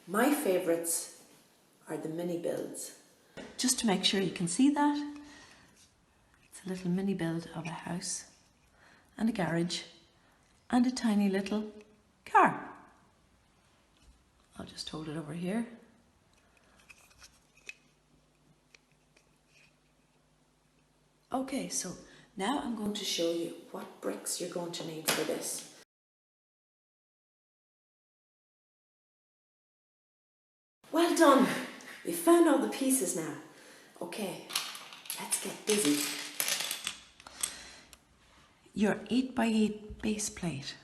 My favourites are the mini builds. Just to make sure you can see that, it's a little mini build of a house and a garage and a tiny little car. I'll just hold it over here. Okay, so now I'm going to show you what bricks you're going to need for this. Well done! We found all the pieces now. Okay, let's get busy. Your 8x8 base plate.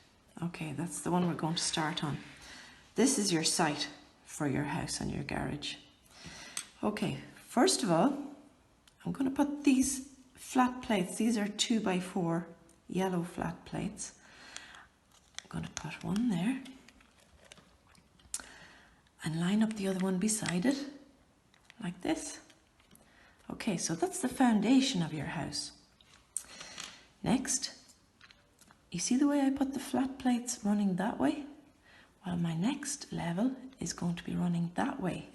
Okay, that's the one we're going to start on. This is your site for your house and your garage. Okay, first of all, I'm going to put these flat plates. These are 2x4 yellow flat plates. I'm going to put one there and line up the other one beside it like this. Okay, so that's the foundation of your house. Next, you see the way I put the flat plates running that way? Well, my next level is going to be running that way,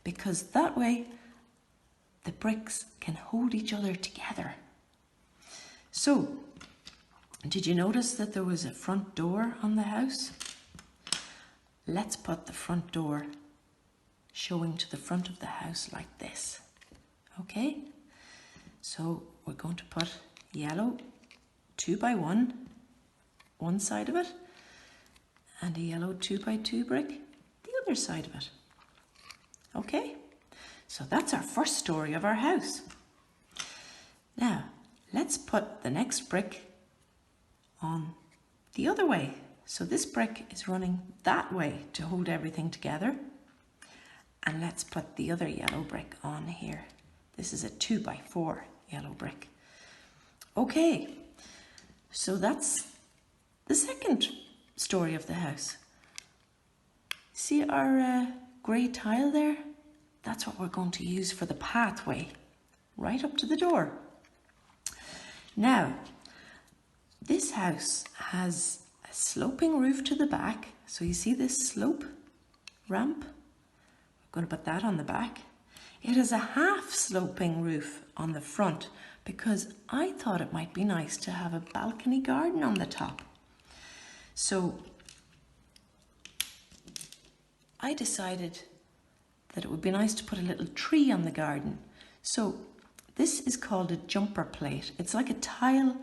because that way the bricks can hold each other together. So, did you notice that there was a front door on the house? Let's put the front door showing to the front of the house like this. Okay? So we're going to put yellow 2x1, one side of it, and a yellow 2x2 brick, the other side of it. Okay? So that's our first story of our house. Now, let's put the next brick on the other way. So this brick is running that way to hold everything together. And let's put the other yellow brick on here. This is a 2x4 yellow brick. Okay, so that's the second story of the house. See our grey tile there? That's what we're going to use for the pathway, right up to the door. Now, this house has a sloping roof to the back. So you see this slope ramp? We're going to put that on the back. It has a half sloping roof on the front because I thought it might be nice to have a balcony garden on the top. So I decided that it would be nice to put a little tree on the garden. So this is called a jumper plate. It's like a tile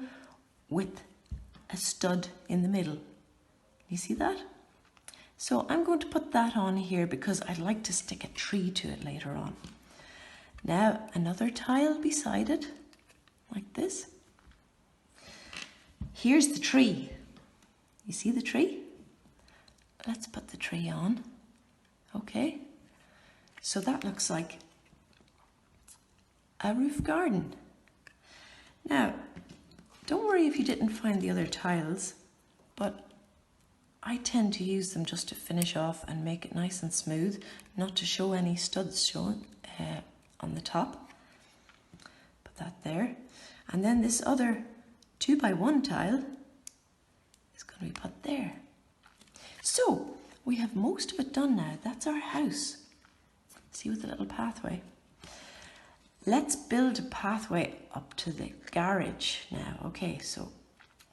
with a stud in the middle. You see that? So I'm going to put that on here because I'd like to stick a tree to it later on. Now another tile beside it, like this. Here's the tree. You see the tree? Let's put the tree on. Okay. So that looks like a roof garden. Now, don't worry if you didn't find the other tiles, but I tend to use them just to finish off and make it nice and smooth, not to show any studs showing on the top. Put that there. And then this other 2x1 tile is going to be put there. So we have most of it done now. That's our house. See, with the little pathway. Let's build a pathway up to the garage now. Okay, so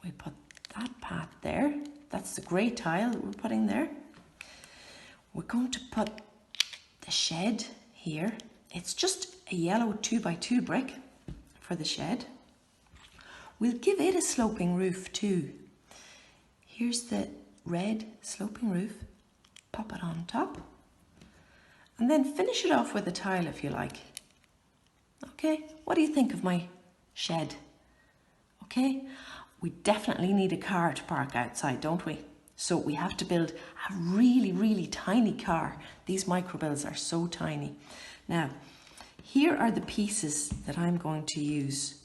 we put that path there. That's the grey tile that we're putting there. We're going to put the shed here. It's just a yellow 2x2 brick for the shed. We'll give it a sloping roof too. Here's the red sloping roof. Pop it on top. And then finish it off with a tile if you like. Okay, what do you think of my shed? Okay, we definitely need a car to park outside, don't we? So we have to build a really, really tiny car. These micro builds are so tiny. Now, here are the pieces that I'm going to use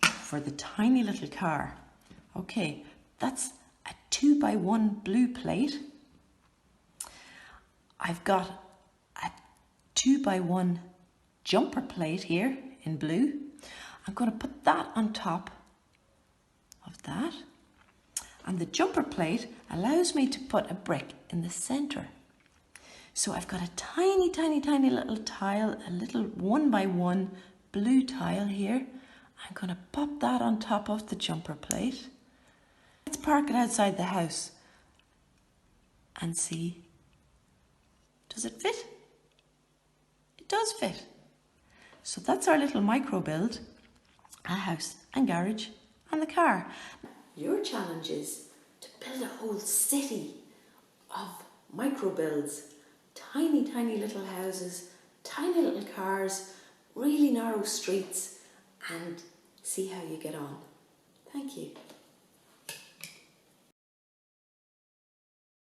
for the tiny little car. Okay, that's a 2x1 blue plate. I've got a 2x1 jumper plate here in blue. I'm going to put that on top of that. And the jumper plate allows me to put a brick in the center. So I've got a tiny, tiny, tiny little tile, a little 1x1 blue tile here. I'm going to pop that on top of the jumper plate. Let's park it outside the house and see, does it fit? It does fit. So that's our little micro build, a house and garage and the car. Your challenge is to build a whole city of micro builds, tiny, tiny little houses, tiny little cars, really narrow streets, and see how you get on. Thank you.